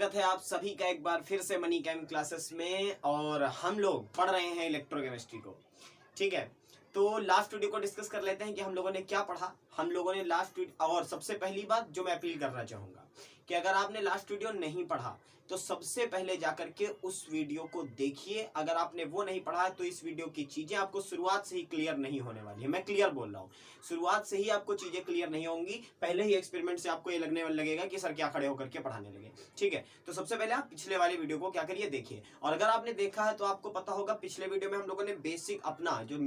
स्वागत है आप सभी का एक बार फिर से मनी केम क्लासेस में। और हम लोग पढ़ रहे हैं इलेक्ट्रोकेमिस्ट्री को। ठीक है, तो लास्ट वीडियो को डिस्कस कर लेते हैं कि हम लोगों ने क्या पढ़ा। हम लोगों ने लास्ट वीडियो, और सबसे पहली बात जो मैं अपील करना चाहूँगा कि अगर आपने लास्ट वीडियो नहीं पढ़ा तो सबसे पहले जाकर के उस वीडियो को देखिए। अगर आपने वो नहीं पढ़ा तो इस वीडियो की चीज़ें आपको शुरुआत से ही क्लियर नहीं होने वाली है। मैं क्लियर बोल रहा हूँ, शुरुआत से ही आपको चीज़ें क्लियर नहीं होंगी। पहले ही एक्सपेरिमेंट से आपको ये लगने लगेगा कि सर क्या खड़े होकर के पढ़ाने लगे। ठीक है, तो सबसे पहले आप पिछले वाले वीडियो को क्या करिए, देखिए। और अगर आपने देखा है तो आपको पता होगा पिछले वीडियो में हम लोगों ने बेसिक अपना जो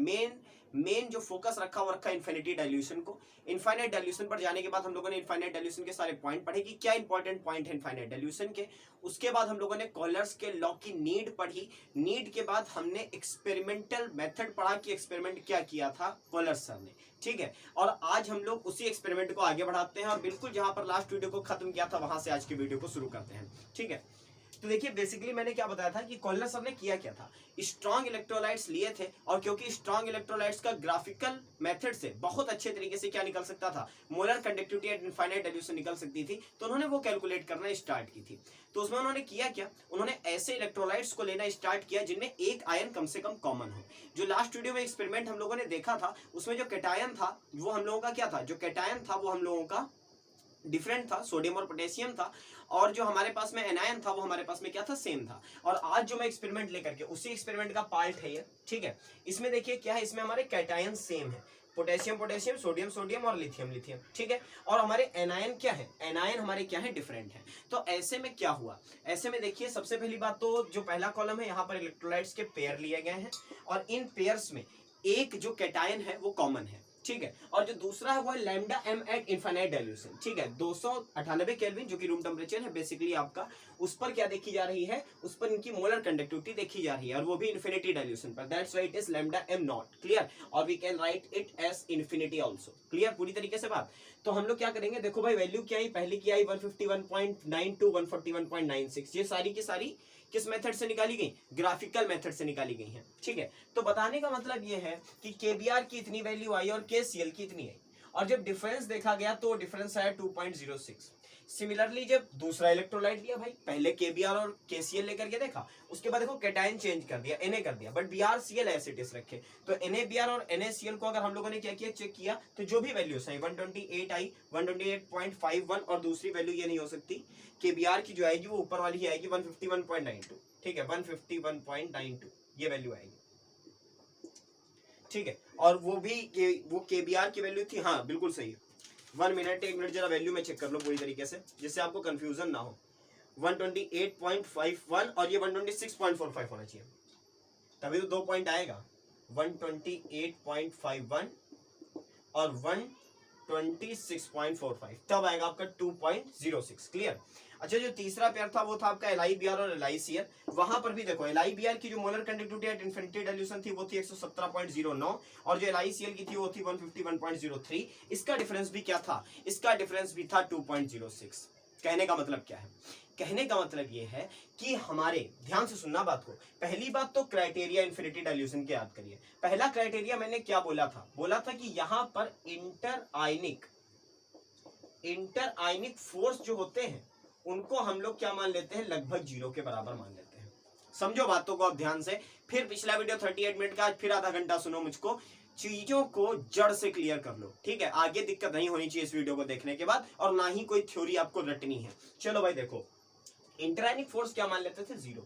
मेन जो फोकस रखा वो रखा इनफिनिटी डाइल्यूशन को। इनफाइनाइट डाइल्यूशन पर जाने के बाद हम लोगों ने इनफाइनाइट डाइल्यूशन के सारे पॉइंट पढ़े कि क्या इंपॉर्टेंट पॉइंट है इनफाइनाइट डाइल्यूशन के। उसके बाद हम लोगों ने कॉलर्स के लॉ की नीड पढ़ी। नीड के बाद हमने एक्सपेरिमेंटल मेथड पढ़ा कि एक्सपेरिमेंट क्या किया था कॉलर्स सर ने। ठीक है, और आज हम लोग उसी एक्सपेरिमेंट को आगे बढ़ाते हैं और बिल्कुल जहां पर लास्ट वीडियो को खत्म किया था वहां से आज की वीडियो को शुरू करते हैं। ठीक है, तो देखिए बेसिकली मैंने क्या बताया था कि कॉलर सर ने किया क्या था। स्ट्रॉन्ग इलेक्ट्रोलाइट्स लिए थे और क्योंकि स्ट्रॉन्ग इलेक्ट्रोलाइट्स का ग्राफिकल मेथड से बहुत अच्छे तरीके से क्या निकल सकता था, molar conductivity at infinite dilution निकल सकती थी, तो उन्होंने वो कैलकुलेट करना स्टार्ट की थी। तो उसमें उन्होंने किया क्या, उन्होंने ऐसे इलेक्ट्रोलाइट्स को लेना स्टार्ट किया जिनमें एक आयन कम से कम कॉमन हो। जो लास्ट वीडियो में एक्सपेरिमेंट हम लोगों ने देखा था उसमें जो कैटायन था वो हम लोगों का क्या था, जो कैटायन था वो हम लोगों का डिफरेंट था, सोडियम और पोटेशियम था। और जो हमारे पास में एनायन था वो हमारे पास में क्या था, सेम था। और आज जो मैं एक्सपेरिमेंट लेकर के उसी एक्सपेरिमेंट का पार्ट है ये। ठीक है, इसमें देखिए क्या है, इसमें हमारे कैटायन सेम है, पोटेशियम पोटेशियम, सोडियम सोडियम और लिथियम लिथियम। ठीक है, और हमारे एनायन क्या है, एनायन हमारे क्या है, डिफरेंट है। तो ऐसे में क्या हुआ, ऐसे में देखिए सबसे पहली बात तो जो पहला कॉलम है यहाँ पर इलेक्ट्रोलाइट्स के पेयर लिए गए हैं और इन पेयर्स में एक जो कैटायन है वो कॉमन है। ठीक है, और जो दूसरा है वो है lambda M at infinite dilution. ठीक है, 298 केल्विन जो कि रूम टेम्परेचर है बेसिकली आपका, उस पर क्या देखी जा रही है, उस पर इनकी मोलर कंडक्टिविटी देखी जा रही है और वो भी इन्फिनिटी डाइल्यूशन पर। That's why it is lambda M not. Clear, और we can write it as infinity also. Clear पूरी तरीके से बात। तो हम लोग क्या करेंगे, देखो भाई वैल्यू क्या आई, पहली की आई 151.92 141.96। ये सारी की सारी किस मेथड से निकाली गई, ग्राफिकल मेथड से निकाली गई है। ठीक है, तो बताने का मतलब ये है कि केबीआर की इतनी वैल्यू आई और केसीएल की इतनी आई, और जब डिफरेंस देखा गया तो डिफरेंस आया 2.06। सिमिलरली जब दूसरा इलेक्ट्रोलाइट लिया भाई, पहले केबीआर और केसीएल लेकर के देखा, उसके बाद देखो कैटायन चेंज कर दिया, एनए कर दिया, बट बीआरसीएल एज इट इज रखे। तो एनएबीआर और एनएसीएल को अगर हम लोगों ने क्या किया, चेक किया, तो जो भी वैल्यूज आई 128 आई, 128.51, और दूसरी वैल्यू ये नहीं हो सकती, केबीआर की जो आएगी वो ऊपर वाली ही आएगी 151.92। ठीक है, 151.92 ये वैल्यू आएगी। ठीक है, और वो भी वो केबीआर की वैल्यू थी, हाँ बिल्कुल सही है। 1 मिनट, 1 मिनट जरा वैल्यू में चेक कर लो पूरी तरीके से जिससे आपको कंफ्यूजन ना हो। 128.51 और ये 126.45 होना चाहिए, तभी तो 2 पॉइंट आएगा। 128.51 और 126.45 तब आएगा आपका 2.06। क्लियर। अच्छा, जो तीसरा पेयर था वो था आपका LiBr और LiCl। वहां पर भी देखो LiBr की जो molar conductivity at infinity dilution थी वो थी 117.09 और जो LiCl की थी वो थी 151.03। इसका डिफरेंस भी क्या था, इसका डिफरेंस भी था 2.06। कहने का मतलब क्या है, कहने का मतलब ये है कि हमारे, ध्यान से सुनना बात को, पहली बात तो क्राइटेरिया इन्फिनिटी डाइल्यूशन के याद करिए। पहला क्राइटेरिया मैंने क्या बोला था, बोला था कि यहां पर इंटर आयनिक फोर्स जो होते हैं उनको हम लोग क्या मान लेते हैं, लगभग 0 के बराबर मान लेते हैं। समझो बातों को आप ध्यान से। फिर पिछला वीडियो 38 मिनट का, आज फिर आधा घंटा सुनो मुझको, चीजों को जड़ से क्लियर कर लो। ठीक है, आगे दिक्कत नहीं होनी चाहिए इस वीडियो को देखने के बाद, और ना ही कोई थ्योरी आपको रटनी है। चलो भाई देखो, इंटरआयनिक फोर्स क्या मान लेते थे, 0।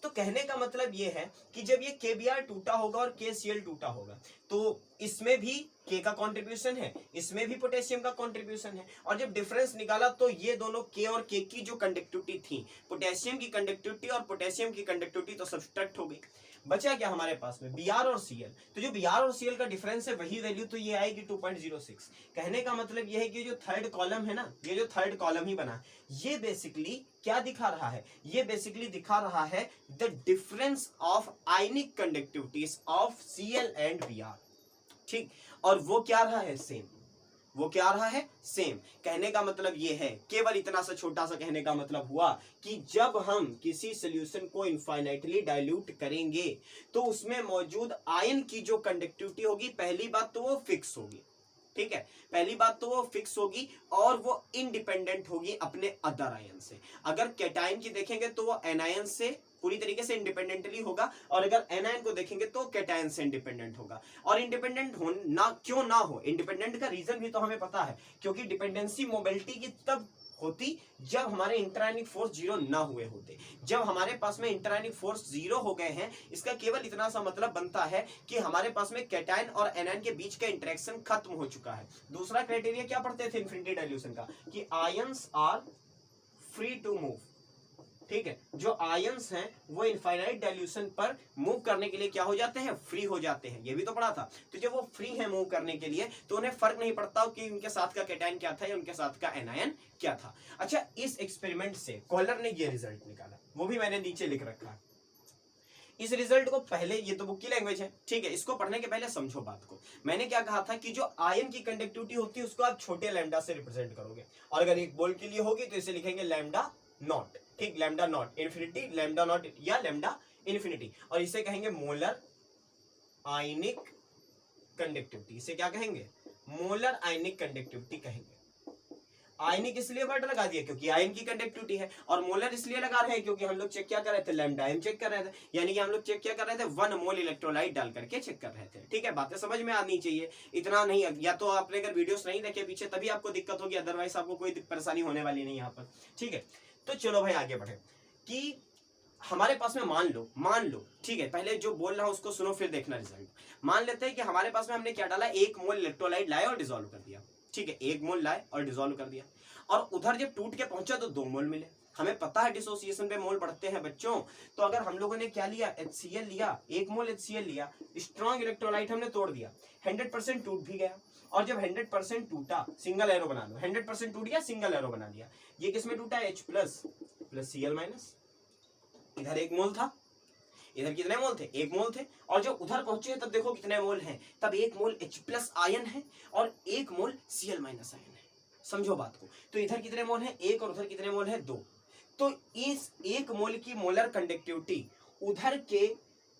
तो कहने का मतलब ये है कि जब ये केबीआर टूटा होगा और केसीएल टूटा होगा तो इसमें भी के का कंट्रीब्यूशन है, इसमें भी पोटेशियम का कंट्रीब्यूशन है, और जब डिफरेंस निकाला तो ये दोनों के और के की जो कंडक्टिविटी थी, पोटेशियम की कंडक्टिविटी और पोटेशियम की कंडक्टिविटी तो सब्सट्रैक्ट हो गई। बचा क्या हमारे पास में, बीआर और सीएल। तो जो बीआर और सीएल का डिफरेंस है वही वैल्यू तो ये आएगी 2.06। कहने का मतलब ये है कि जो थर्ड कॉलम है ना, ये जो थर्ड कॉलम ही बना, ये बेसिकली क्या दिखा रहा है, ये बेसिकली दिखा रहा है the difference of ionic conductivities of CL and BR. ठीक, और वो क्या रहा है, सेम। वो क्या रहा है, सेम। कहने का मतलब ये है, केवल इतना सा छोटा सा कहने का मतलब हुआ कि जब हम किसी सॉल्यूशन को इनफाइनाइटली डाइल्यूट करेंगे तो उसमें मौजूद आयन की जो कंडक्टिविटी होगी, पहली बात तो वो फिक्स होगी। ठीक है, पहली बात तो वो फिक्स होगी और वो इंडिपेंडेंट होगी अपने अदर आयन से। अगर कैटायन की देखेंगे तो वो एनायन से पूरी तरीके से इंडिपेंडेंटली होगा, और अगर एनायन को देखेंगे तो कैटायन से इंडिपेंडेंट होगा। और इंडिपेंडेंट हो ना, क्यों ना हो, इंडिपेंडेंट का रीजन भी तो हमें पता है, क्योंकि डिपेंडेंसी मोबिलिटी की तब होती जब हमारे इंटरआयनिक फोर्स जीरो ना हुए होते। जब हमारे पास में इंटरआयनिक फोर्स जीरो हो गए हैं, इसका केवल इतना सा मतलब बनता है कि हमारे पास में कैटायन और एनायन के बीच का इंटरेक्शन खत्म हो चुका है। दूसरा क्राइटेरिया क्या पढ़ते थे इन्फिनिटी डाइल्यूशन का, कि ions are free to move. ठीक है, जो आयंस हैं वो इनफाइनाइट डाइल्यूशन पर मूव करने के लिए क्या हो जाते हैं, फ्री हो जाते हैं। ये भी तो पढ़ा था। तो जब वो फ्री है मूव करने के लिए तो उन्हें फर्क नहीं पड़ता कि उनके साथ का कैटायन क्या था या उनके साथ का एनायन क्या था। अच्छा, इस एक्सपेरिमेंट से कॉलर ने ये रिजल्ट निकाला, वो भी मैंने नीचे लिख रखा है। इस रिजल्ट को पहले, ये तो बुक की लैंग्वेज है, ठीक है, इसको पढ़ने के पहले समझो बात को। मैंने क्या कहा था कि जो आयन की कंडक्टिविटी होती है उसको आप छोटे लैम्डा से रिप्रेजेंट करोगे, और अगर एक बोल्ट के लिए होगी तो इसे लिखेंगे लैम्डा नॉट। ठीक, lambda naught infinity, lambda naught या लैम्डा इन्फिनिटी, और इसे कहेंगे मोलर आयनिक कंडक्टिविटी। इसे क्या कहेंगे, मोलर आयनिक कंडक्टिविटी कहेंगे। आयनिक इसलिए वर्ड लगा दिया क्योंकि आयन की कंडक्टिविटी है, और मोलर इसलिए लगा रहे हैं क्योंकि हम लोग चेक क्या कर रहे थे, लैम्डा एम चेक कर रहे थे, यानी कि हम लोग चेक क्या कर रहे थे, 1 मोल इलेक्ट्रोलाइट डाल करके चेक कर रहे थे। ठीक है, बातें समझ में आनी चाहिए, इतना नहीं, या तो आपने अगर वीडियोस नहीं देखे पीछे तभी आपको दिक्कत होगी, अदरवाइज आपको कोई परेशानी होने वाली नहीं यहाँ पर। ठीक है, तो चलो भाई आगे बढ़े कि हमारे पास में मान लो, ठीक है, पहले जो बोल रहा हूं उसको सुनो फिर देखना रिजल्ट। मान लेते हैं कि हमारे पास में हमने क्या डाला, 1 मोल इलेक्ट्रोलाइट लाए और डिसॉल्व कर दिया। ठीक है, 1 मोल लाए और डिसॉल्व कर दिया, और उधर जब टूट के पहुंचा तो 2 मोल मिले। हमें पता है डिसोसिएशन पे मोल बढ़ते हैं बच्चों। तो अगर हम लोगों ने क्या लिया, HCl लिया, 1 मोल HCl लिया, स्ट्रॉन्ग इलेक्ट्रोलाइट हमने तोड़ दिया, 100% टूट भी गया, और जब 100% टूटा, सिंगल एरो बना लो, 100% टूट गया, सिंगल एरो बना दिया। ये किसमें टूटा, H प्लस Cl-। इधर 1 मोल था, इधर कितने मोल थे, 1 मोल थे, और जब उधर पहुंचे तब देखो कितने मोल हैं, तब 1 मोल H प्लस आयन है और 1 मोल Cl माइनस आयन है। समझो बात को। तो इधर कितने मोल हैं, 1, और उधर कितने मोल हैं, 2। तो इस 1 मोल की मोलर कंडक्टिविटी उधर के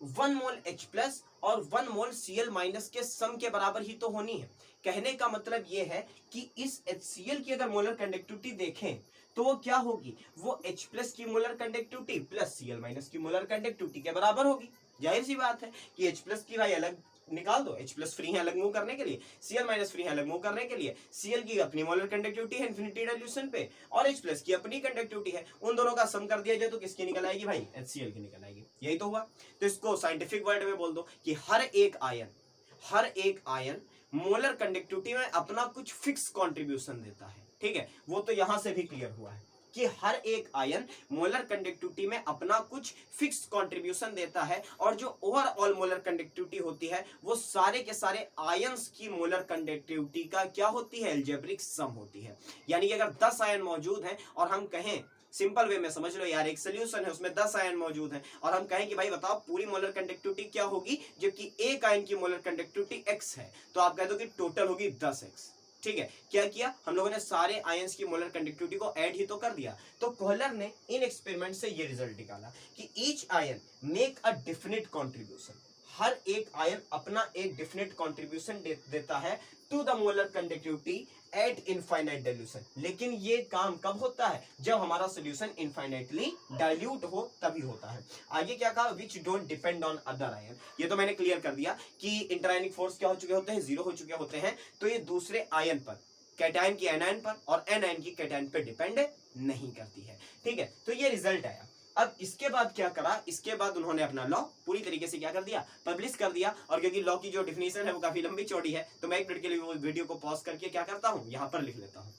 1 मोल H प्लस और 1 मोल Cl माइनस के सम के बराबर ही तो होनी है। कहने का मतलब यह है कि इस HCl की अगर मोलर कंडक्टिविटी देखें तो वो क्या होगी, वो H प्लस की molar conductivity plus Cl minus की मोलर कंडक्टिविटी के बराबर होगी। जाहिर सी बात है कि H प्लस की भाई अलग निकाल दो, H प्लस फ्री है अलग मूव करने के लिए, Cl माइनस फ्री है अलग मूव करने के लिए। Cl की अपनी मोलर कंडक्टिविटी है इन्फिनिटी डाइल्यूशन पे, और H प्लस की अपनी कंडक्टिविटी है, उन दोनों का सम कर दिया जाए तो किसकी निकल आएगी भाई, HCl की निकल आएगी। यही तो हुआ। तो इसको साइंटिफिक वर्ड में बोल दो कि हर एक आयन मोलर कंडक्टिविटी में अपना कुछ फिक्स कंट्रीब्यूशन देता है। ठीक है, वो तो यहां से भी क्लियर हुआ है कि हर एक आयन मोलर कंडक्टिविटी में अपना कुछ फिक्स कंट्रीब्यूशन देता है, और जो ओवरऑल मोलर कंडक्टिविटी होती है वो सारे के सारे आयंस की मोलर कंडक्टिविटी का क्या होती है, अलजेब्रिक सम होती है। यानी कि अगर 10 आयन मौजूद हैं और हम कहें, सिंपल वे में समझ लो यार, एक सोल्यूशन है उसमें 10 आयन मौजूद हैं, और हम कहें कि भाई बताओ पूरी मोलर कंडक्टिविटी क्या होगी, जबकि एक आयन की मोलर कंडक्टिविटी x है, तो आप कह दो कि टोटल होगी 10x। ठीक है, क्या किया हम लोगों ने, सारे आयंस की मोलर कंडक्टिविटी को ऐड ही तो कर दिया। तो कोहलर ने इन एक्सपेरिमेंट से ये रिजल्ट निकाला कि each ion make a definite contribution, हर एक आयन अपना एक डेफिनेट कंट्रीब्यूशन देता है to the molar conductivity at infinite dilution. लेकिन ये काम कब होता है, जब हमारा सोल्यूशन इनफाइनाइटली डाइल्यूट हो तभी होता है। आगे क्या कहा, which don't depend on other ion. ये तो मैंने क्लियर कर दिया कि इंटरआयनिक फोर्स क्या हो चुके होते हैं, 0 हो चुके होते हैं, तो ये दूसरे आयन पर, कैटायन की एनायन पर और एनायन की कैटायन पर डिपेंड नहीं करती है। ठीक है, तो ये रिजल्ट आया। अब इसके बाद क्या करा, इसके बाद उन्होंने अपना लॉ पूरी तरीके से क्या कर दिया, पब्लिश कर दिया। और क्योंकि लॉ की जो डिफिनेशन है वो काफी लंबी चौड़ी है, तो मैं 1 मिनट के लिए वो वीडियो को पॉज करके क्या करता हूँ, यहाँ पर लिख लेता हूँ।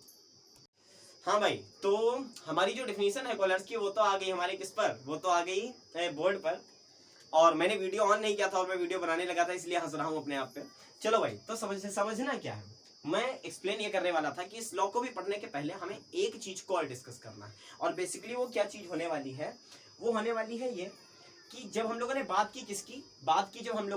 हाँ भाई, तो हमारी जो डिफिनेशन है कॉलर्स की वो तो आ गई हमारे किस पर, वो तो आ गई बोर्ड पर, और मैंने वीडियो ऑन नहीं किया था और मैं वीडियो बनाने लगा था, इसलिए हंस रहा हूँ अपने आप पे। चलो भाई, तो समझना क्या है, मैं एक्सप्लेन ये करने वाला था कि इस लॉ को भी पढ़ने के पहले हमें एक चीज को और डिस्कस करना है, और बेसिकली वो क्या चीज होने वाली है, वो होने वाली है ये कि जब हम लोगों ने बात की किसकी, जब हम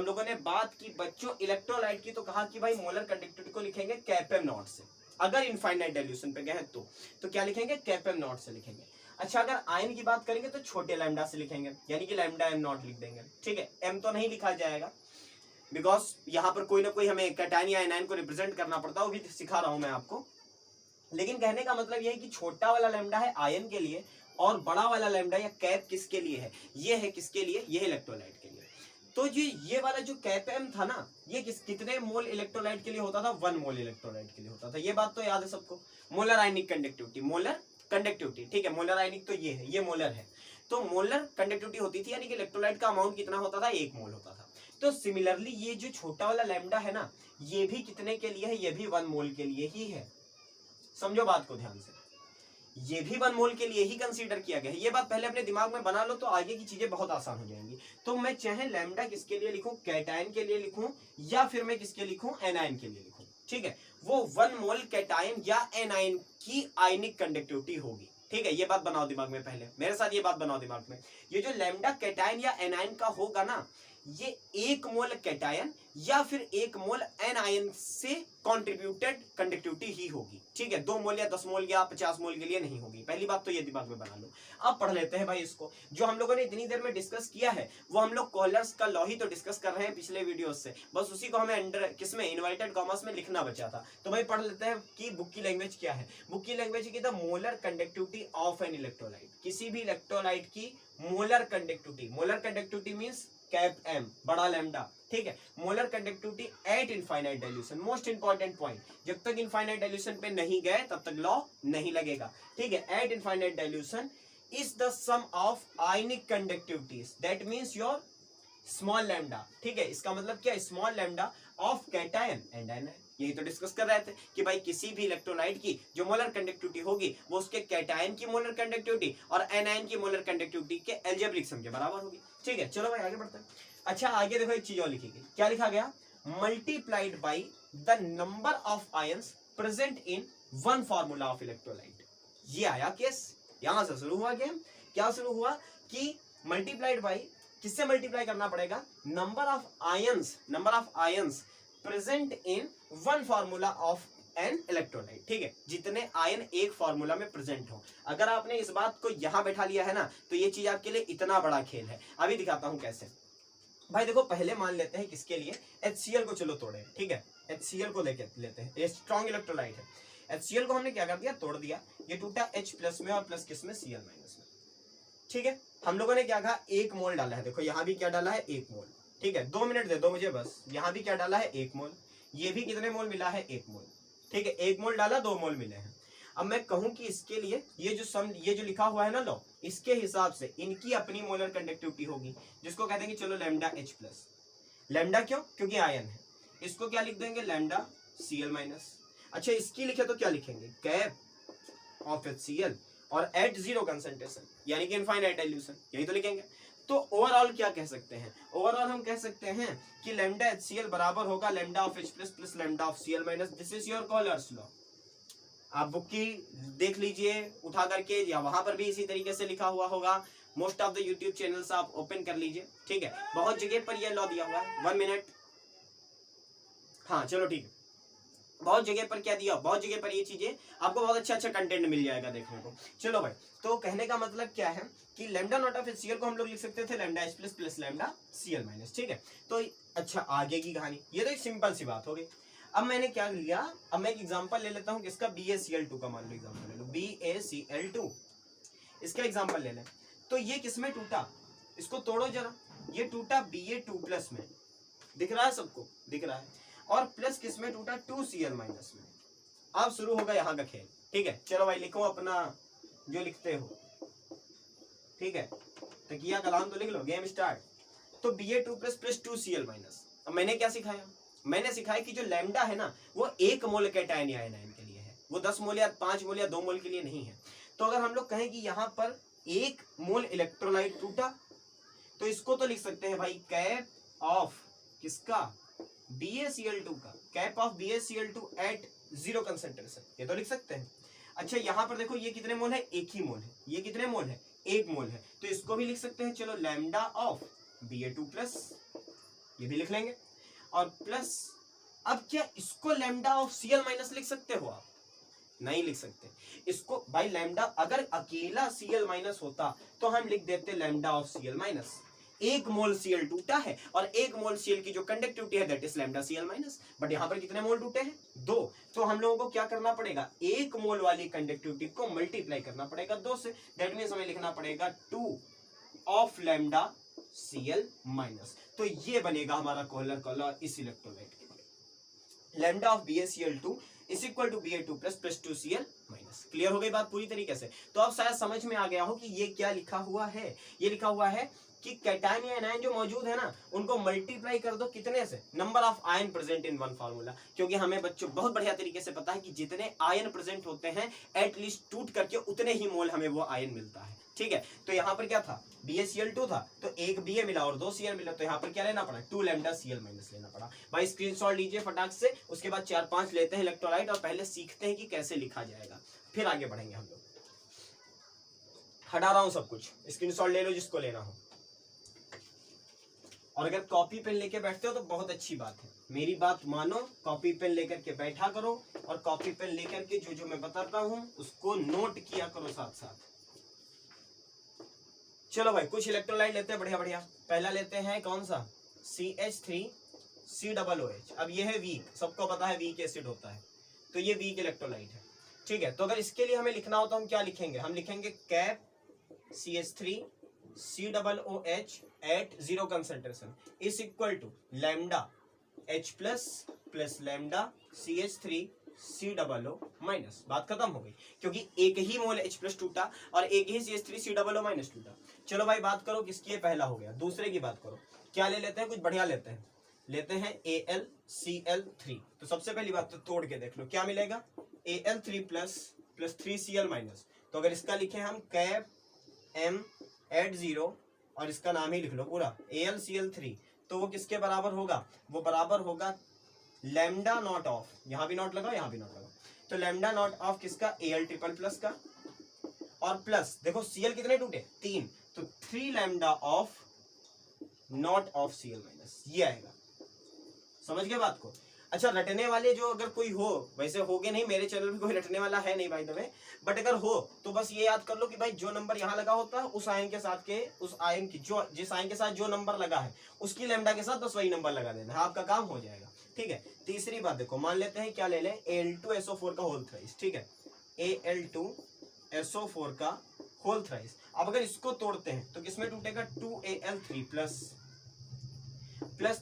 लोगों ने बात की बच्चों इलेक्ट्रोलाइट की, तो कहा कि भाई मोलर कंडक्टिविटी को लिखेंगे कैपेम नॉट से। अगर इनफाइनाइट डाइल्यूशन पे गए तो क्या लिखेंगे, कैपेम नॉट से लिखेंगे। अच्छा, अगर आयन की बात करेंगे तो छोटे लैम्डा से लिखेंगे, यानी कि लैम्डा एम नॉट लिख देंगे। ठीक है, एम तो नहीं लिखा जाएगा, बिकॉज यहाँ पर कोई ना कोई हमें कैटायन या एनायन को रिप्रेजेंट करना पड़ता है, वो भी सिखा रहा हूं मैं आपको। लेकिन कहने का मतलब यह है कि छोटा वाला लैम्डा है आयन के लिए और बड़ा वाला लैम्डा या कैप किसके लिए है, ये है किसके लिए, ये है इलेक्ट्रोलाइट के लिए। तो ये वाला जो कैप एम था ना, ये कितने मोल इलेक्ट्रोलाइट के लिए होता था, 1 मोल इलेक्ट्रोलाइट के लिए होता था। ये बात तो याद है सबको। मोलर आयनिक कंडक्टिविटी, मोलर कंडक्टिविटी, ठीक है, मोलर आयनिक तो ये है, ये मोलर है। तो मोलर कंडक्टिविटी होती थी, यानी कि इलेक्ट्रोलाइट का अमाउंट कितना होता था, 1 मोल होता था। तो सिमिलरली ये जो छोटा वाला लैम्डा है ना, ये भी कितने के लिए है, ये भी 1 मोल के लिए ही है। समझो बात को ध्यान से, ये भी 1 मोल के लिए ही कंसीडर किया गया है। ये बात पहले अपने दिमाग में बना लो, तो आगे की चीजें बहुत आसान हो जाएंगी। तो मैं चाहे लैम्डा किसके लिए लिखूं, कैटायन के लिए लिखूं, या फिर मैं किसके लिखूं, एनायन के लिए लिखूं, ठीक है, वो 1 मोल कैटायन या एनायन की आयनिक कंडक्टिविटी होगी, ठीक है। ये बात बनाओ दिमाग में, पहले मेरे साथ ये बात बनाओ दिमाग में। ये जो लैम्डा कैटायन या एनायन का होगा ना, ये 1 मोल कैटायन या फिर 1 मोल एनायन से कॉन्ट्रीब्यूटेड कंडक्टिविटी ही होगी, ठीक है। 2 मोल या 10 मोल या 50 मोल के लिए नहीं होगी। पहली बात तो ये दिमाग में बना लो। अब पढ़ लेते हैं भाई इसको। जो हम लोगों ने इतनी देर में डिस्कस किया है, वो हम लोग कॉलर्स का लॉ ही तो डिस्कस कर रहे हैं पिछले वीडियो से, बस उसी को हमें अंडर किसमें, इन्वर्टेड कॉमर्स में लिखना बचा था। तो भाई पढ़ लेते हैं कि बुक की लैंग्वेज क्या है। बुक की लैंग्वेज की the molar conductivity of an electrolyte, किसी भी इलेक्ट्रोलाइट की molar conductivity. Molar conductivity means cap M, बड़ा लैम्डा, ठीक है। Molar conductivity at infinite dilution, most important point, जब तक इनफाइनाइट डाइल्यूशन पे नहीं गए तब तक लॉ नहीं लगेगा, ठीक है। At infinite dilution is the sum of ionic conductivities, that means your small lambda, ठीक है। इसका मतलब क्या, small lambda of cation and anion. यही तो डिस्कस कर रहे थे कि भाई किसी भी इलेक्ट्रोलाइट की जो मोलर कंडक्टिविटी होगी, वो उसके कैटायन की मोलर कंडक्टिविटी और एनायन की मोलर कंडक्टिविटी के अलजेब्रिक सम के बराबर होगी, ठीक है। चलो भाई आगे बढ़ते हैं। अच्छा आगे देखो, एक चीज और लिखी गई, क्या लिखा गया, multiplied by the number of ions present in 1 formula of electrolyte. ये आया केस, यहां से शुरू हुआ गेम। क्या शुरू हुआ कि मल्टीप्लाइड बाई, किससे मल्टीप्लाई करना पड़ेगा, number of ions present in 1 formula of an electrolyte, ठीक है। जितने आयन एक फार्मूला में प्रेजेंट हो। अगर आपने इस बात को यहां बैठा लिया है ना, तो ये चीज आपके लिए इतना बड़ा खेल है। अभी दिखाता हूं कैसे। भाई देखो, पहले मान लेते हैं किसके लिए, HCl को चलो तोड़े, ठीक है। HCl को लेते हैं, ये स्ट्रॉन्ग इलेक्ट्रोलाइट है। HCl को हमने क्या कर दिया, तोड़ दिया। ये टूटा H प्लस में और प्लस किस में, Cl माइनस में, ठीक है। हम लोगों ने क्या कहा, 1 मोल डाला है। देखो यहाँ भी क्या डाला है, 1 मोल, ठीक है। 2 मिनट दे दो मुझे बस। यहाँ भी क्या डाला है, 1 मोल। ये भी कितने मोल मिला है, 1 मोल, ठीक है। 1 मोल डाला, 2 मोल मिले हैं। अब मैं कहूं कि इसके लिए ये जो लिखा हुआ है ना लॉ, इसके हिसाब से इनकी अपनी मोलर कंडक्टिविटी होगी, जिसको कह देंगे चलो लैम्डा H प्लस। लैम्डा क्यों, क्योंकि आयन है। इसको क्या लिख देंगे, लैम्डा Cl माइनस। अच्छा इसकी लिखे तो क्या लिखेंगे, कैप ऑफ HCl और एट 0 कंसंट्रेशन, यानी कि इनफाइनाइट डाइल्यूशन, यही तो लिखेंगे। तो ओवरऑल क्या कह सकते हैं, ओवरऑल हम कह सकते हैं कि लैम्डा HCl बराबर होगा lambda of H plus plus lambda of Cl minus. This is your Kohlrausch's law. आप बुक की देख लीजिए उठा करके, या वहां पर भी इसी तरीके से लिखा हुआ होगा। Most of the YouTube channels आप ओपन कर लीजिए, ठीक है। बहुत जगह पर यह लॉ दिया हुआ है। 1 मिनट, हाँ चलो ठीक है। बहुत जगह पर क्या दिया, बहुत जगह पर ये चीजें आपको बहुत अच्छा कंटेंट मिल जाएगा देखने को। चलो भाई, तो कहने का मतलब क्या है कि लैम्डा नॉट ऑफ HCl को हम लोग लिख सकते थे lambda H plus plus lambda Cl minus, ठीक है। तो अच्छा आगे की कहानी, ये तो एक सिंपल सी बात हो गई। अब मैंने क्या लिया, अब मैं एक एग्जांपल ले लेता हूं किसका, BaCl2 का मान लो एग्जांपल ले लो, BaCl2 इसका एग्जांपल ले लें। तो ये किसमें टूटा, इसको तोड़ो जरा। ये टूटा Ba2+ में, दिख रहा है सबको, दिख रहा है। और प्लस किसमें टूटा, 2Cl माइनस में। अब शुरू होगा यहाँ का खेल, ठीक है। चलो भाई लिखो अपना जो लिखते हो, ठीक है। तकिया कलाम तो लिख लो, गेम स्टार्ट। तो Ba2+ प्लस 2Cl माइनस। अब मैंने क्या सिखाया, मैंने सिखाया कि जो लैम्डा है ना, वो 1 मोल कैटायन या एनायन के लिए है, वो 10 मोल या 5 मोल या 2 मोल के लिए नहीं है। तो अगर हम लोग कहें कि यहाँ पर 1 मोल इलेक्ट्रोलाइट टूटा, तो इसको तो लिख सकते हैं भाई कैप ऑफ किसका, BaCl2 का, cap of BaCl2 eight 0 concentration, ये तो लिख सकते हैं। अच्छा यहाँ पर देखो ये कितने मोल है, 1 ही मोल है। ये कितने मोल है, 1 मोल है। तो इसको भी लिख सकते हैं, चलो लैम्डा ऑफ Ba2+, ये भी लिख लेंगे। और प्लस, अब क्या इसको लैम्डा ऑफ Cl माइनस लिख सकते हो आप, नहीं लिख सकते इसको भाई। लैम्डा अगर अकेला Cl माइनस होता तो हम लिख देते lambda of Cl minus, 1 mole Cl टूटा है और 1 मोल Cl की जो कंडक्टिविटी है that is lambda Cl minus, but यहाँ पर कितने मोल टूटे हैं 2, तो हम लोगों को क्या करना पड़ेगा 1 मोल वाली कंडक्टिविटी को मल्टीप्लाई करना पड़ेगा 2 से, दैट मीन्स हमें लिखना पड़ेगा 2 ऑफ लैम्डा Cl माइनस। तो ये बनेगा हमारा कोहलर का लॉ इस इलेक्ट्रोलाइट के लिए, lambda of BaCl2 is equal to Ba2 plus 2Cl minus. Clear हो गई बात पूरी तरीके से? तो अब शायद समझ में आ गया हो कि ये क्या लिखा हुआ है। ये लिखा हुआ है कि कैटायन या एनायन जो मौजूद है ना उनको मल्टीप्लाई कर दो कितने से, number of ion present in one formula, क्योंकि हमें बच्चों बहुत बढ़िया तरीके से पता है कि जितने आयन प्रेजेंट होते हैं एटलीस्ट टूट करके उतने ही मोल हमें वो आयन मिलता है। ठीक है, तो यहाँ पर क्या था BaCl2 था तो 1 Ba मिला और 2 Cl मिला, तो यहाँ पर क्या लेना पड़ा 2 लैम्डा Cl माइनस लेना पड़ा। भाई स्क्रीनशॉट लीजिए फटाक से, उसके बाद 4-5 लेते हैं इलेक्ट्रोलाइट और पहले सीखते हैं कि कैसे लिखा जाएगा, फिर आगे बढ़ेंगे हम लोग। हटा रहा हूं सब कुछ, स्क्रीनशॉट ले लो जिसको लेना हो, और अगर कॉपी पेन लेके बैठते हो तो बहुत अच्छी बात है, मेरी बात मानो, कॉपी पेन लेकर के बैठा करो और कॉपी पेन लेकर के जो जो मैं बताता हूं उसको नोट किया करो साथ साथ। चलो भाई कुछ इलेक्ट्रोलाइट लेते हैं बढ़िया बढ़िया। पहला लेते हैं कौन सा CH3COOH। अब ये है वीक, सबको पता है वीक एसिड होता है, तो ये वीक इलेक्ट्रोलाइट है। ठीक है, तो अगर इसके लिए हमें लिखना हो तो हम क्या लिखेंगे, हम लिखेंगे cap CH3COOH at 0 concentration is equal to lambda H plus lambda CH3COO minus. बात खत्म हो गई, क्योंकि एक ही मोल H+ टूटा और एक ही CH3COO माइनस टूटा। चलो भाई बात करो किसकी, ये पहला हो गया। दूसरे की बात करो, क्या ले लेते हैं, कुछ बढ़िया लेते हैं, लेते हैं AlCl3। तो सबसे पहली बात तो तोड़ के देख लो क्या मिलेगा, Al3 प्लस 3Cl माइनस। तो अगर इसका लिखे हम कैप M एट 0 और इसका नाम ही लिख लो पूरा AlCl3, तो वो किसके बराबर होगा, वो बराबर होगा लैम्डा नॉट ऑफ, यहां भी नॉट लगाओ यहां भी नॉट लगाओ, तो लैम्डा नॉट ऑफ किसका Al ट्रिपल प्लस का, और प्लस देखो Cl कितने टूटे 3, तो 3 lambda of not of Cl minus, ये आएगा। समझ गए बात को? अच्छा रटने वाले जो अगर कोई हो, वैसे होगे नहीं, मेरे चैनल पे कोई रटने वाला है नहीं भाई दबे, बट अगर हो तो बस ये याद कर लो कि भाई जो नंबर यहाँ लगा होता है उस आयन के साथ के, उस आयन की जो जिस आयन के साथ जो नंबर लगा है उसकी लैम्डा के साथ बस वही नंबर लगा देना है, आपका काम हो जाएगा। ठीक है, तीसरी बात देखो, मान लेते हैं क्या ले लें Al2SO4 का होल थ्राइस। ठीक है, Al2SO4 का होल थ्राइस। अब अगर इसको तोड़ते हैं तो किसमें टूटेगा 2Al3 प्लस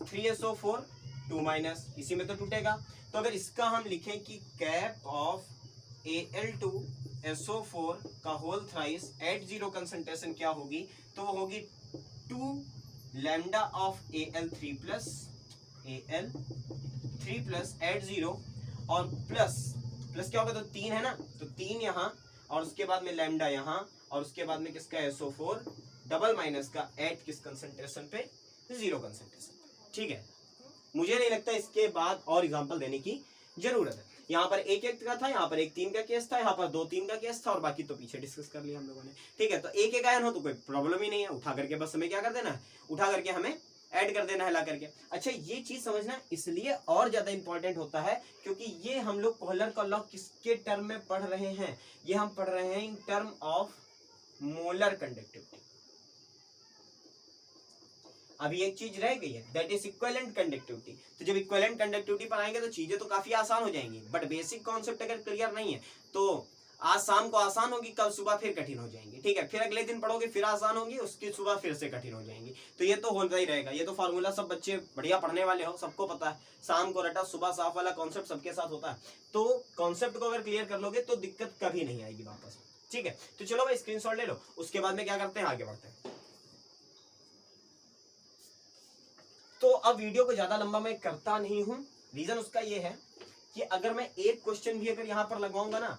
3SO4 2 माइनस, इसी में तो टूटेगा। तो अगर इसका हम लिखें कि कैप ऑफ Al2SO4 का होल थ्राइस एट 0 कंसंट्रेशन क्या होगी, तो वो होगी 2 lambda of Al3 plus eight 0 और प्लस क्या होगा, तो 3 है ना, तो 3 यहाँ और उसके बाद में लैम्डा यहाँ और उसके बाद में किसका SO4 डबल माइनस का एट किस कंसंट्रेशन पे 0 कंसंट्रेशन। ठीक है, मुझे नहीं लगता इसके बाद और एग्जांपल देने की जरूरत है। यहाँ पर एक का था, यहाँ पर 1-3 का केस था, यहाँ पर 2-3 का केस था और बाकी तो पीछे डिस्कस कर लिया हम लोगों ने। ठीक है, तो एक आयन हो तो कोई प्रॉब्लम ही नहीं है, उठा करके बस हमें क्या कर देना है, उठा करके हमें ऐड कर देना है ला करके। अच्छा ये चीज समझना इसलिए और ज्यादा इंपॉर्टेंट होता है क्योंकि ये हम लोग कोहलर का लॉ किसके टर्म में पढ़ रहे हैं, ये हम पढ़ रहे हैं in term of molar conductivity. अभी एक चीज रह गई है दैट इज इक्विवेलेंट कंडक्टिविटी। तो जब इक्विवेलेंट कंडक्टिविटी पर आएंगे तो चीजें तो काफी आसान हो जाएंगी, बट बेसिक कॉन्सेप्ट अगर क्लियर नहीं है तो आज शाम को आसान होगी, कल सुबह फिर कठिन हो जाएंगी। ठीक है, फिर अगले दिन पढ़ोगे फिर आसान होगी, उसकी सुबह फिर से कठिन हो जाएंगी। तो ये तो होता ही रहेगा, ये तो फार्मूला सब बच्चे बढ़िया पढ़ने वाले हो सबको पता है, शाम को रटा सुबह साफ वाला कॉन्सेप्ट सबके साथ होता है। तो कॉन्सेप्ट को अगर क्लियर कर लोगे तो दिक्कत कभी नहीं आएगी वापस। ठीक है, तो चलो भाई स्क्रीनशॉट ले लो, उसके बाद में क्या करते हैं, आगे बढ़ते हैं। तो अब वीडियो को ज्यादा लंबा मैं करता नहीं हूं, रीजन उसका ये है कि अगर मैं एक क्वेश्चन भी अगर यहां पर लगाऊंगा ना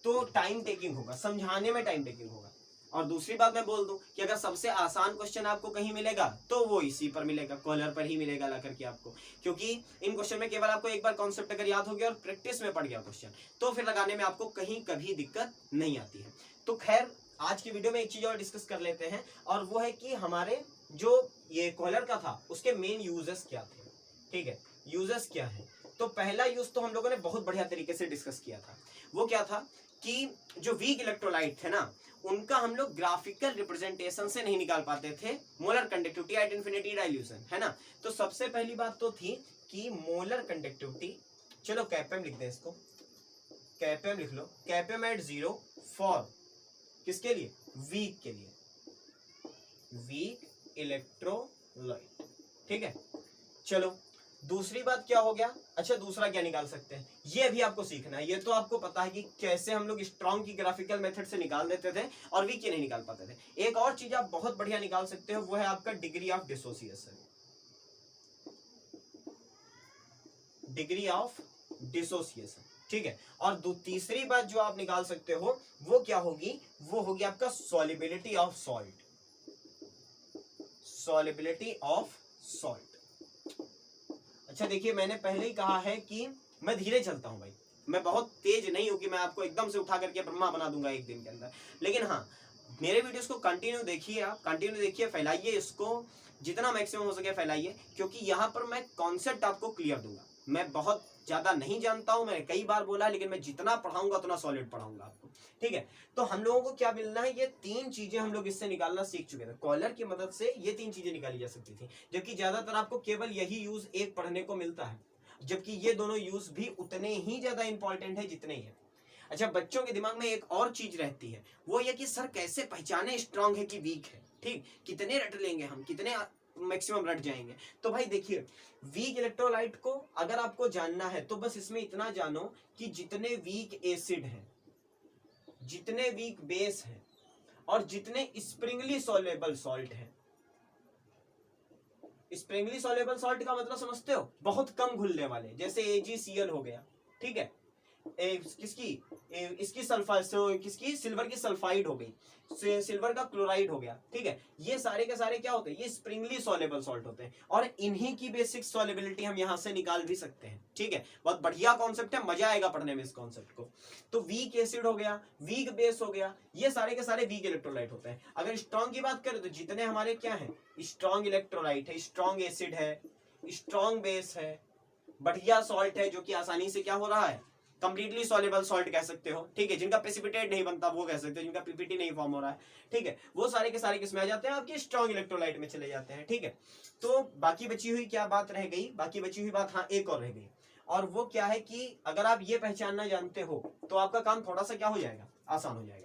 तो टाइम टेकिंग होगा, समझाने में टाइम टेकिंग होगा। और दूसरी बात मैं बोल दूं कि अगर सबसे आसान क्वेश्चन आपको कहीं मिलेगा तो वो इसी पर मिलेगा, कॉलर पर ही मिलेगा ला करके आपको, क्योंकि इन क्वेश्चन में केवल आपको एक बार कॉन्सेप्ट अगर याद हो गया और प्रैक्टिस में पड़ गया क्वेश्चन तो फिर लगाने में आपको कहीं कभी दिक्कत नहीं आती है। तो खैर आज की वीडियो में एक चीज और डिस्कस कर लेते हैं, और वो है कि हमारे जो ये कॉलर का था उसके मेन यूजेस क्या थे। ठीक है, यूजेस क्या है, तो पहला यूज तो हम लोगों ने बहुत बढ़िया तरीके से डिस्कस किया था, वो क्या था कि जो वीक इलेक्ट्रोलाइट थे ना, उनका हम लोग ग्राफिकल रिप्रेजेंटेशन से नहीं निकाल पाते थे molar conductivity at infinity dilution, है ना। तो सबसे पहली बात तो थी कि मोलर कंडक्टिविटी, चलो कैपेम लिख दें इसको, कैपेम लिख लो, कैपेम एट 0 फॉर किसके लिए, वीक के लिए, वीक इलेक्ट्रोलाइट, ठीक है। चलो दूसरी बात क्या हो गया, अच्छा दूसरा क्या निकाल सकते हैं, ये भी आपको सीखना है। ये तो आपको पता है कि कैसे हम लोग स्ट्रॉन्ग की ग्राफिकल मेथड से निकाल देते थे और वीक की नहीं निकाल पाते थे। एक और चीज आप बहुत बढ़िया निकाल सकते हो, वो है आपका degree of dissociation, degree of dissociation, ठीक है। और तीसरी बात जो आप निकाल सकते हो वो क्या होगी, वो होगी आपका solubility of salt, solubility of salt. अच्छा देखिए, मैंने पहले ही कहा है कि मैं धीरे चलता हूं भाई, मैं बहुत तेज नहीं हूं कि मैं आपको एकदम से उठा करके ब्रह्मा बना दूंगा एक दिन के अंदर। लेकिन हाँ, मेरे वीडियोस को कंटिन्यू देखिए, आप कंटिन्यू देखिए, फैलाइए इसको, जितना मैक्सिमम हो सके फैलाइए, क्योंकि यहाँ पर मैं कॉन्सेप्ट आपको क्लियर दूंगा। मैं बहुत ज्यादा नहीं जानता हूं, मैंने कई बार बोला, लेकिन मैं जितना पढ़ाऊंगा उतना सॉलिड पढ़ाऊंगा आपको, ठीक है। तो हम लोगों को क्या मिलना है, ये तीन चीजें हम लोग इससे निकालना सीख चुके थे। कॉलर की मदद से ये तीन चीजें निकाली जा सकती थी, जबकि ज्यादातर आपको केवल यही यूज एक पढ़ने को मिलता है, जबकि ये दोनों यूज भी उतने ही ज्यादा इंपॉर्टेंट है जितने ही है। अच्छा, बच्चों के दिमाग में एक और चीज रहती है, वो ये कि सर कैसे पहचाने स्ट्रांग है कि वीक है, ठीक, कितने रट लेंगे हम, कितने मैक्सिमम रट जाएंगे। तो भाई देखिए, वीक इलेक्ट्रोलाइट को अगर आपको जानना है तो बस इसमें इतना जानो कि जितने वीक एसिड हैं, जितने वीक बेस हैं और जितने स्प्रिंगली सॉल्युबल सॉल्ट हैं। स्प्रिंगली सॉल्युबल सॉल्ट का मतलब समझते हो, बहुत कम घुलने वाले, जैसे AgCl हो गया, ठीक है, इसकी सल्फर, किसकी, सिल्वर की सल्फाइड हो गई, सिल्वर का क्लोराइड हो गया, ठीक है। ये सारे के सारे क्या होते हैं, ये स्प्रिंगली सॉल्युबल सॉल्ट होते हैं, और इन्हीं की बेसिक सॉल्युबिलिटी हम यहां से निकाल भी सकते हैं, ठीक है। बहुत बढ़िया कॉन्सेप्ट है, मजा आएगा पढ़ने में इस कॉन्सेप्ट को। तो वीक एसिड हो गया, वीक बेस हो गया, ये सारे के सारे वीक इलेक्ट्रोलाइट होते हैं। अगर स्ट्रॉन्ग की बात करें तो जितने हमारे क्या है, स्ट्रॉन्ग इलेक्ट्रोलाइट है, स्ट्रॉन्ग एसिड है, स्ट्रॉन्ग बेस है, बढ़िया सॉल्ट है जो कि आसानी से क्या हो रहा है, कंप्लीटली सॉल्युबल सॉल्ट कह सकते हो, ठीक है, जिनका प्रेसिपिटेट नहीं बनता वो कह सकते हो, जिनका पीपीटी नहीं फॉर्म हो रहा है, ठीक है, वो सारे के सारे किसमें आ जाते हैं, आपके स्ट्रॉन्ग इलेक्ट्रोलाइट में चले जाते हैं, ठीक है। तो बाकी बची हुई क्या बात रह गई, बाकी बची हुई बात, हाँ एक और रह गई, और वो क्या है कि अगर आप ये पहचानना जानते हो तो आपका काम थोड़ा सा क्या हो जाएगा, आसान हो जाएगा।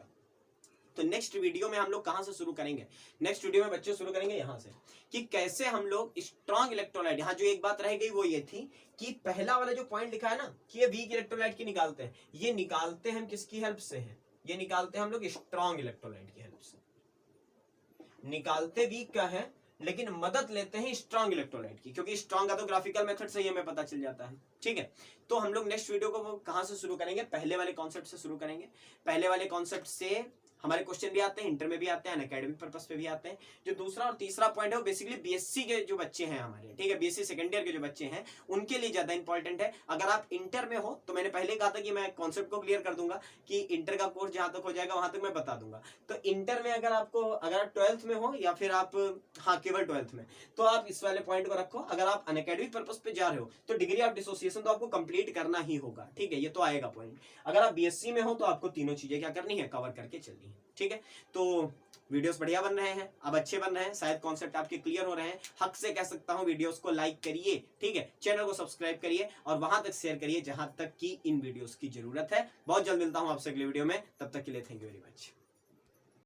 तो नेक्स्ट वीडियो में हम लोग कहां से शुरू करेंगे, नेक्स्ट वीडियो में बच्चे शुरू करेंगे यहां से, कि कैसे हम लोग स्ट्रॉन्ग इलेक्ट्रोलाइट, यहाँ जो एक बात रह गई वो ये थी कि पहला वाला जो पॉइंट लिखा है ना कि ये वीक इलेक्ट्रोलाइट की निकालते हैं, ये निकालते हम किसकी हेल्प से है, ये निकालते हैं हम लोग स्ट्रॉन्ग इलेक्ट्रोलाइट की हेल्प से, निकालते वीक का है लेकिन मदद लेते हैं स्ट्रॉन्ग इलेक्ट्रोलाइट की, क्योंकि स्ट्रॉन्ग का तो ग्राफिकल मेथड से ही हमें पता चल जाता है, ठीक है। तो हम लोग नेक्स्ट वीडियो को कहां से शुरू करेंगे, पहले वाले कॉन्सेप्ट से शुरू करेंगे। पहले वाले कॉन्सेप्ट से हमारे क्वेश्चन भी आते हैं, इंटर में भी आते हैं, एकेडमिक पर्पस पे भी आते हैं। जो दूसरा और तीसरा पॉइंट है वो बेसिकली बीएससी के जो बच्चे हैं हमारे, ठीक है, बीएससी सेकंड ईयर के जो बच्चे हैं उनके लिए ज्यादा इंपॉर्टेंट है। अगर आप इंटर में हो तो मैंने पहले कहा था कि मैं कॉन्सेप्ट को क्लियर कर दूंगा, कि इंटर का कोर्स जहां तक हो जाएगा वहां तक मैं बता दूंगा। तो इंटर में अगर आपको, अगर आप 12th में हो या फिर आप, हाँ केवल 12th में, तो आप इस वाले पॉइंट को रखो। अगर आप अनअकैडमिक पर्पस पे जा रहे हो तो डिग्री ऑफ डिसोसिएशन तो आपको कंप्लीट करना ही होगा, ठीक है, ये तो आएगा पॉइंट। अगर आप बीएससी में हो तो आपको तीनों चीजें क्या करनी है, कवर करके चलनी है, ठीक है। तो वीडियोस बढ़िया बन रहे हैं, अब अच्छे बन रहे हैं, शायद कॉन्सेप्ट आपके क्लियर हो रहे हैं। हक से कह सकता हूं वीडियोस को लाइक करिए, ठीक है, चैनल को सब्सक्राइब करिए और वहां तक शेयर करिए जहां तक कि इन वीडियोस की जरूरत है। बहुत जल्द मिलता हूं आपसे अगले वीडियो में, तब तक के लिए थैंक यू वेरी मच।